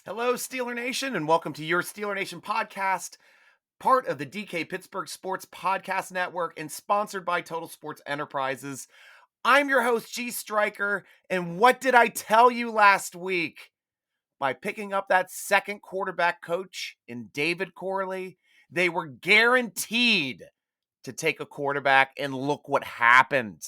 Hello, Steeler Nation, and welcome to your Steeler Nation podcast, part of the DK Pittsburgh Sports Podcast Network and sponsored by Total Sports Enterprises. I'm your host, G.Stryker, and what did I tell you last week? By picking up that second quarterback coach in David Corley, they were guaranteed to take a quarterback, and look what happened.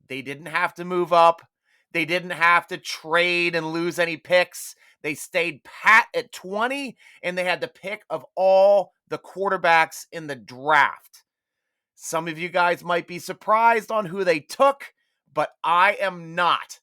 They didn't have to move up. They didn't have to trade and lose any picks. They stayed pat at 20, and they had the pick of all the quarterbacks in the draft. Some of you guys might be surprised on who they took, but I am not.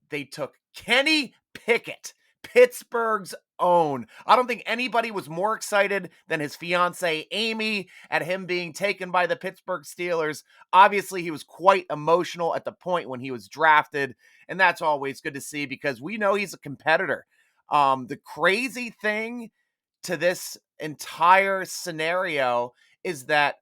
They took Kenny Pickett, Pittsburgh's own. I don't think anybody was more excited than his fiancee, Amy, at him being taken by the Pittsburgh Steelers. Obviously, he was quite emotional at the point when he was drafted, and that's always good to see because we know he's a competitor. The crazy thing to this entire scenario is that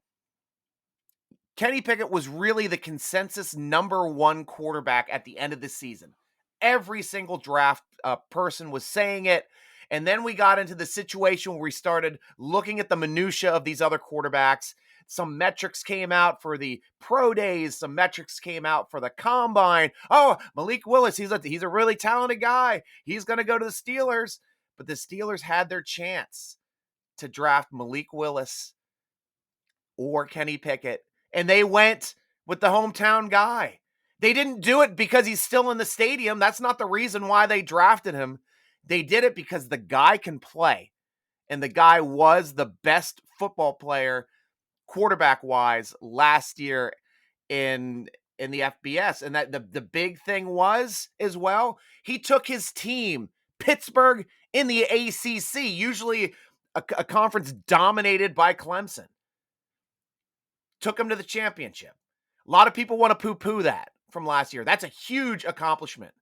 Kenny Pickett was really the consensus number one quarterback at the end of the season. Every single draft person was saying it. And then we got into the situation where we started looking at the minutia of these other quarterbacks. Some metrics came out for the pro days. Some metrics came out for the combine. Oh, Malik Willis, he's a really talented guy. He's going to go to the Steelers. But the Steelers had their chance to draft Malik Willis or Kenny Pickett. And they went with the hometown guy. They didn't do it because he's still in the stadium. That's not the reason why they drafted him. They did it because the guy can play. And the guy was the best football player, quarterback-wise, last year in the FBS. And that the big thing was, as well, he took his team, Pittsburgh, in the ACC, usually a conference dominated by Clemson. Took him to the championship. A lot of people want to poo-poo that from last year. That's a huge accomplishment.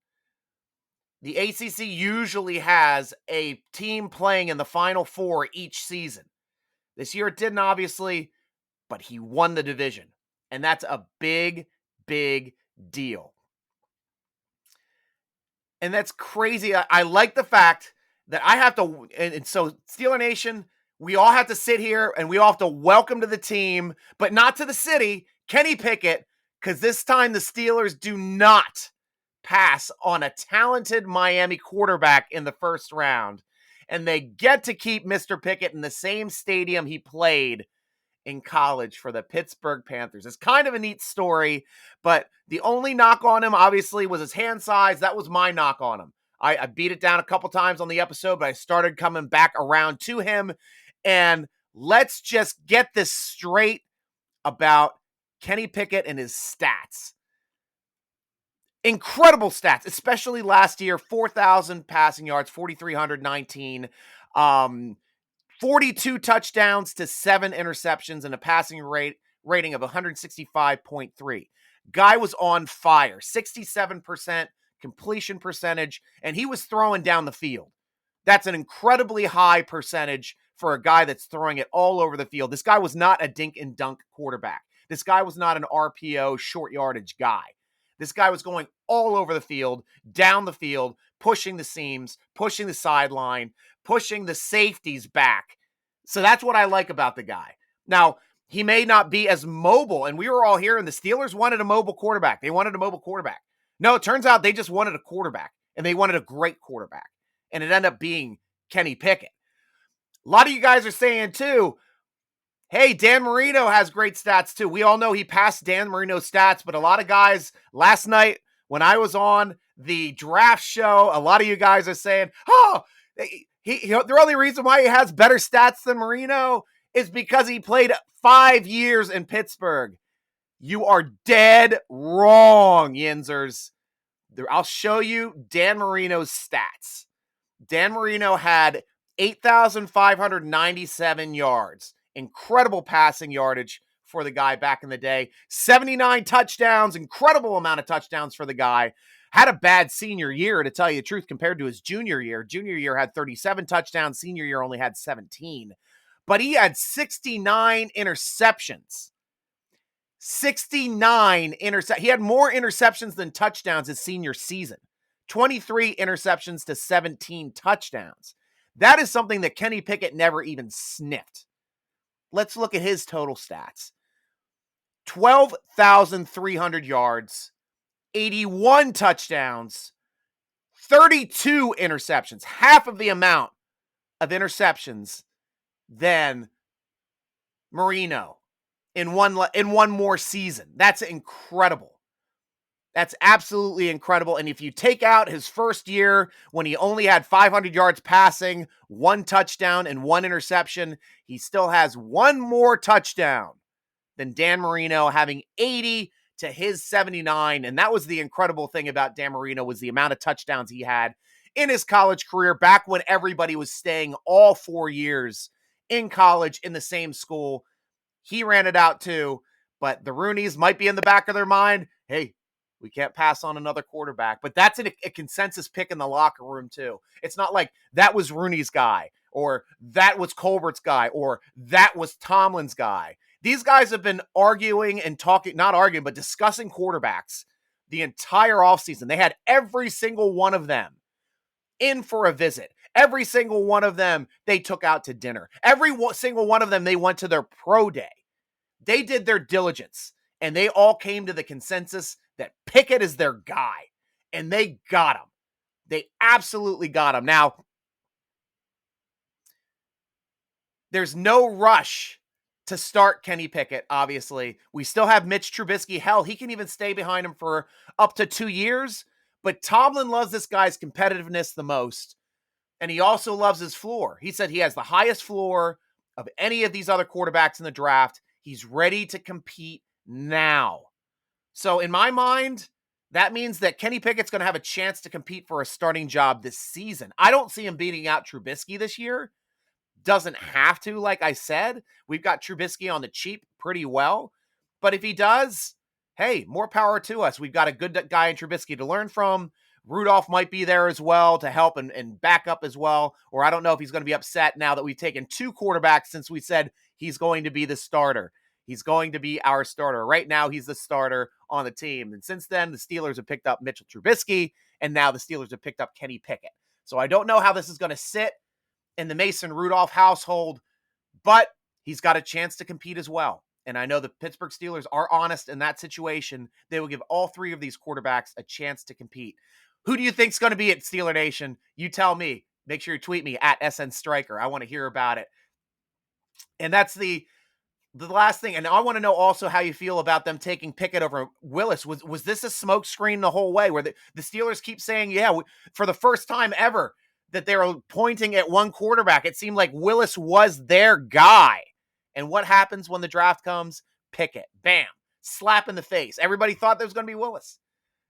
The ACC usually has a team playing in the Final Four each season. This year it didn't, obviously, but he won the division. And that's a big, big deal. And that's crazy. I like the fact that I have to, and so Steeler Nation, we all have to sit here and we all have to welcome to the team, but not to the city, Kenny Pickett, because this time the Steelers do not pass on a talented Miami quarterback in the first round. And they get to keep Mr. Pickett in the same stadium he played in college for the Pittsburgh Panthers. It's kind of a neat story, but the only knock on him, obviously, was his hand size. That was my knock on him. I beat it down a couple times on the episode, but I started coming back around to him. And let's just get this straight about Kenny Pickett and his stats. Incredible stats, especially last year. 4,000 passing yards, 4,319, 42 touchdowns to 7 interceptions and a passing rating of 165.3. Guy was on fire, 67% completion percentage, and he was throwing down the field. That's an incredibly high percentage for a guy that's throwing it all over the field. This guy was not a dink and dunk quarterback. This guy was not an RPO short yardage guy. This guy was going all over the field, down the field, pushing the seams, pushing the sideline, pushing the safeties back. So that's what I like about the guy. Now, he may not be as mobile, and we were all here, and the Steelers wanted a mobile quarterback. They wanted a mobile quarterback. No, it turns out they just wanted a quarterback, and they wanted a great quarterback. And it ended up being Kenny Pickett. A lot of you guys are saying, too, hey, Dan Marino has great stats, too. We all know he passed Dan Marino's stats, but a lot of guys last night when I was on the draft show, a lot of you guys are saying, oh, the only reason why he has better stats than Marino is because he played 5 years in Pittsburgh. You are dead wrong, Yinzers. I'll show you Dan Marino's stats. Dan Marino had 8,597 yards. Incredible passing yardage for the guy back in the day. 79 touchdowns, incredible amount of touchdowns for the guy. Had a bad senior year, to tell you the truth, compared to his junior year. Junior year had 37 touchdowns. Senior year only had 17. But he had 69 interceptions. 69 interceptions. He had more interceptions than touchdowns his senior season. 23 interceptions to 17 touchdowns. That is something that Kenny Pickett never even sniffed. Let's look at his total stats. 12,300 yards, 81 touchdowns, 32 interceptions, half of the amount of interceptions than Marino in one more season. That's incredible. That's absolutely incredible. And if you take out his first year when he only had 500 yards passing, 1 touchdown, and 1 interception, he still has 1 more touchdown than Dan Marino, having 80 to his 79. And that was the incredible thing about Dan Marino, was the amount of touchdowns he had in his college career back when everybody was staying all 4 years in college in the same school. He ran it out too, but the Rooneys might be in the back of their mind, hey, we can't pass on another quarterback. But that's a consensus pick in the locker room too. It's not like that was Rooney's guy, or that was Colbert's guy, or that was Tomlin's guy. These guys have been arguing and talking, not arguing, but discussing quarterbacks the entire offseason. They had every single one of them in for a visit. Every single one of them they took out to dinner. Every single one of them they went to their pro day. They did their diligence, and they all came to the consensus that Pickett is their guy, and they got him. They absolutely got him. Now, there's no rush to start Kenny Pickett, obviously. We still have Mitch Trubisky. Hell, he can even stay behind him for up to 2 years, but Tomlin loves this guy's competitiveness the most, and he also loves his floor. He said he has the highest floor of any of these other quarterbacks in the draft. He's ready to compete now. So in my mind, that means that Kenny Pickett's going to have a chance to compete for a starting job this season. I don't see him beating out Trubisky this year. Doesn't have to, like I said. We've got Trubisky on the cheap pretty well. But if he does, hey, more power to us. We've got a good guy in Trubisky to learn from. Rudolph might be there as well to help and back up as well. Or I don't know if he's going to be upset now that we've taken 2 quarterbacks since we said he's going to be the starter. He's going to be our starter. Right now, he's the starter on the team. And since then, the Steelers have picked up Mitchell Trubisky, and now the Steelers have picked up Kenny Pickett. So I don't know how this is going to sit in the Mason Rudolph household, but he's got a chance to compete as well. And I know the Pittsburgh Steelers are honest in that situation. They will give all 3 of these quarterbacks a chance to compete. Who do you think's going to be at Steeler Nation? You tell me. Make sure you tweet me at SN_Striker. I want to hear about it. And that's the last thing. And I want to know also how you feel about them taking Pickett over Willis. Was this a smokescreen the whole way, where the Steelers keep saying, yeah, for the first time ever, that they were pointing at one quarterback? It seemed like Willis was their guy. And what happens when the draft comes? Pickett. Bam. Slap in the face. Everybody thought there was going to be Willis.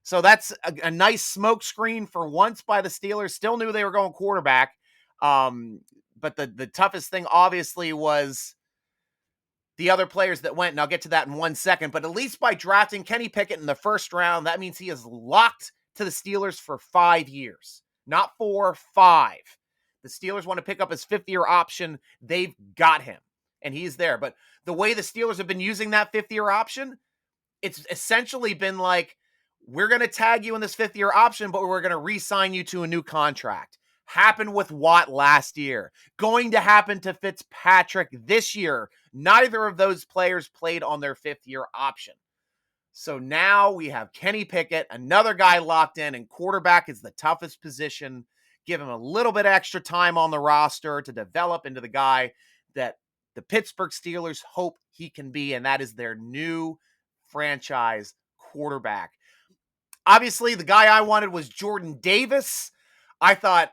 So that's a nice smoke screen for once by the Steelers. Still knew they were going quarterback. But the toughest thing, obviously, was the other players that went, and I'll get to that in 1 second. But at least by drafting Kenny Pickett in the first round, that means he is locked to the Steelers for 5 years. Not 4, 5. The Steelers want to pick up his 5th-year option. They've got him, and he's there. But the way the Steelers have been using that 5th-year option, it's essentially been like, we're going to tag you in this 5th-year option, but we're going to re-sign you to a new contract. Happened with Watt last year. Going to happen to Fitzpatrick this year. Neither of those players played on their 5th-year option. So now we have Kenny Pickett, another guy locked in, and quarterback is the toughest position. Give him a little bit extra time on the roster to develop into the guy that the Pittsburgh Steelers hope he can be, and that is their new franchise quarterback. Obviously, the guy I wanted was Jordan Davis. I thought,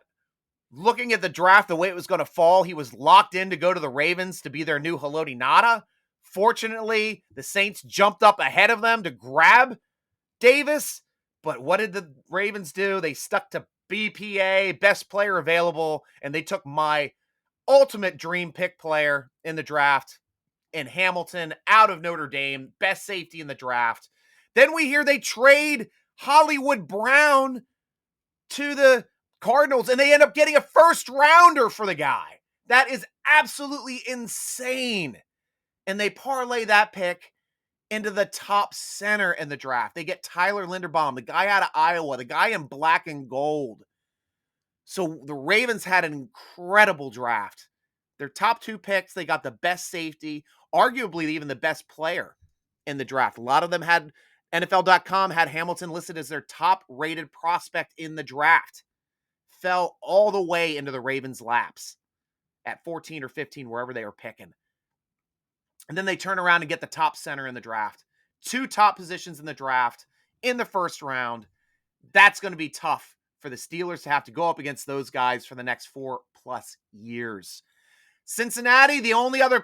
looking at the draft, the way it was going to fall, he was locked in to go to the Ravens to be their new Haloti Ngata. Fortunately, the Saints jumped up ahead of them to grab Davis. But what did the Ravens do? They stuck to BPA, best player available, and they took my ultimate dream pick player in the draft in Hamilton out of Notre Dame, best safety in the draft. Then we hear they trade Hollywood Brown to the Cardinals, and they end up getting a 1st-rounder for the guy. That is absolutely insane. And they parlay that pick into the top center in the draft. They get Tyler Linderbaum, the guy out of Iowa, the guy in black and gold. So the Ravens had an incredible draft. Their top 2 picks, they got the best safety, arguably even the best player in the draft. A lot of them had NFL.com had Hamilton listed as their top rated prospect in the draft. Fell all the way into the Ravens' laps at 14 or 15, wherever they were picking. And then they turn around and get the top center in the draft. 2 top positions in the draft in the first round. That's going to be tough for the Steelers to have to go up against those guys for the next 4+ years. Cincinnati, the only other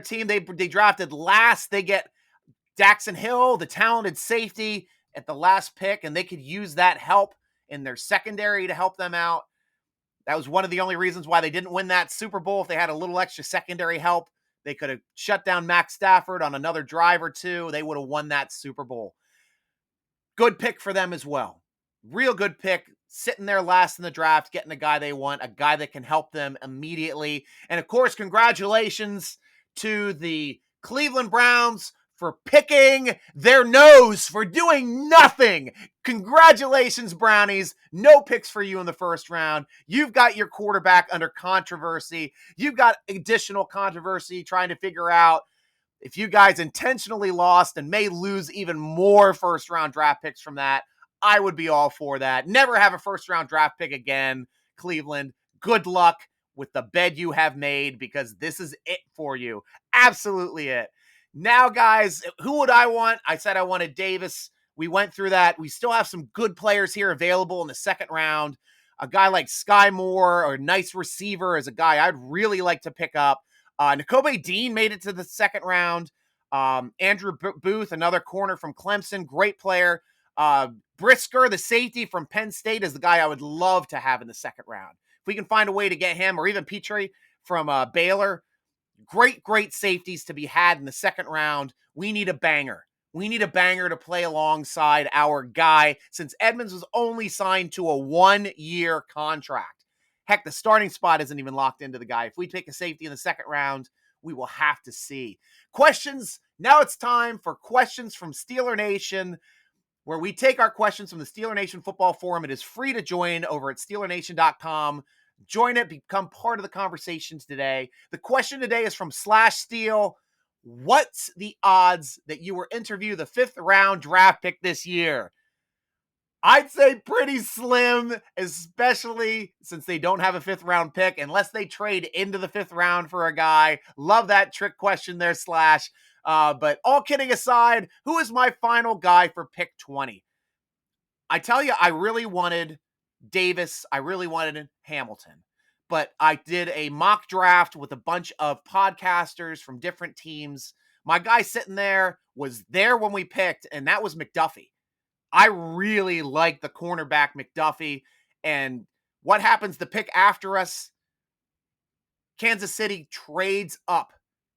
team they drafted last, they get Daxon Hill, the talented safety, at the last pick, and they could use that help in their secondary to help them out. That was one of the only reasons why they didn't win that Super Bowl. If they had a little extra secondary help, they could have shut down Max Stafford on another drive or two. They would have won that Super Bowl. Good pick for them as well. Real good pick, sitting there last in the draft, getting a guy they want, a guy that can help them immediately. And of course, congratulations to the Cleveland Browns for picking their nose, for doing nothing. Congratulations, Brownies. No picks for you in the first round. You've got your quarterback under controversy. You've got additional controversy trying to figure out if you guys intentionally lost and may lose even more first-round draft picks from that. I would be all for that. Never have a first-round draft pick again, Cleveland. Good luck with the bed you have made, because this is it for you. Absolutely it. Now, guys, who would I want? I said I wanted Davis. We went through that. We still have some good players here available in the second round. A guy like Sky Moore, or a nice receiver, is a guy I'd really like to pick up. Nakobe Dean made it to the second round. Andrew Booth, another corner from Clemson, great player. Brisker, the safety from Penn State, is the guy I would love to have in the second round. If we can find a way to get him, or even Petrie from Baylor, great safeties to be had in the second round. We need a banger. We need a banger to play alongside our guy, since Edmonds was only signed to a 1-year contract. Heck, the starting spot isn't even locked into the guy. If we take a safety in the second round, we will have to see. Questions. Now it's time for questions from Steeler Nation, where we take our questions from the Steeler Nation Football Forum. It is free to join over at SteelerNation.com. Join it, become part of the conversations today. The question today is from /Steel. What's the odds that you will interview the 5th round draft pick this year? I'd say pretty slim, especially since they don't have a 5th round pick, unless they trade into the 5th round for a guy. Love that trick question there, /. But all kidding aside, who is my final guy for pick 20? I tell you, I really wanted Davis. I really wanted Hamilton. But I did a mock draft with a bunch of podcasters from different teams. My guy sitting there was there when we picked, and that was McDuffie. I really like the cornerback McDuffie. And what happens the pick after us? Kansas City trades up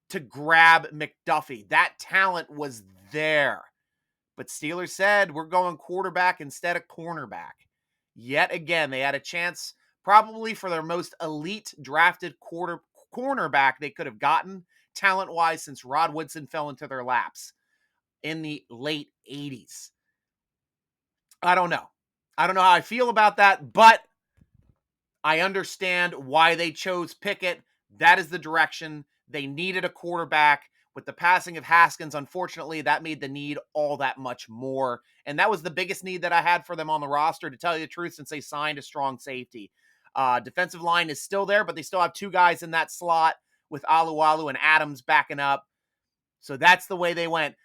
to grab McDuffie. That talent was there. But Steelers said, we're going quarterback instead of cornerback. Yet again, they had a chance probably for their most elite drafted cornerback they could have gotten talent-wise since Rod Woodson fell into their laps in the late 80s. I don't know. I don't know how I feel about that, but I understand why they chose Pickett. That is the direction. They needed a quarterback. With the passing of Haskins, unfortunately, that made the need all that much more. And that was the biggest need that I had for them on the roster, to tell you the truth, since they signed a strong safety. Defensive line is still there, but they still have 2 guys in that slot with Alualu and Adams backing up. So that's the way they went.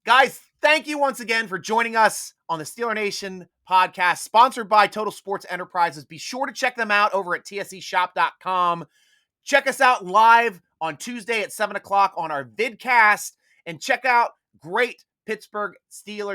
Guys, thank you once again for joining us on the Steeler Nation podcast, sponsored by Total Sports Enterprises. Be sure to check them out over at tseshop.com. Check us out live on Tuesday at 7 o'clock on our vidcast, and check out great Pittsburgh sports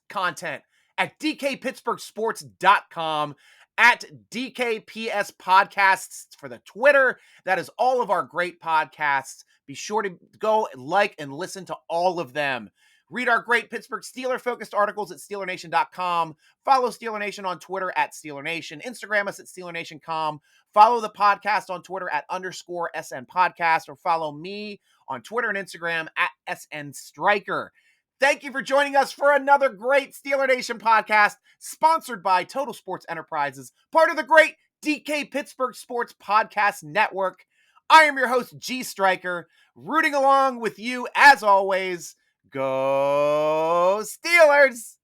content at dkpittsburghsports.com, at DKPS Podcasts for the Twitter. That is all of our great podcasts. Be sure to go like and listen to all of them. Read our great Pittsburgh Steeler-focused articles at SteelerNation.com. Follow Steeler Nation on Twitter at Steeler Nation. Instagram us at SteelerNation.com. Follow the podcast on Twitter at _SN Podcast, or follow me on Twitter and Instagram at SN_Striker. Thank you for joining us for another great Steeler Nation podcast, sponsored by Total Sports Enterprises, part of the great DK Pittsburgh Sports Podcast Network. I am your host, G.Stryker, rooting along with you as always. Go Steelers!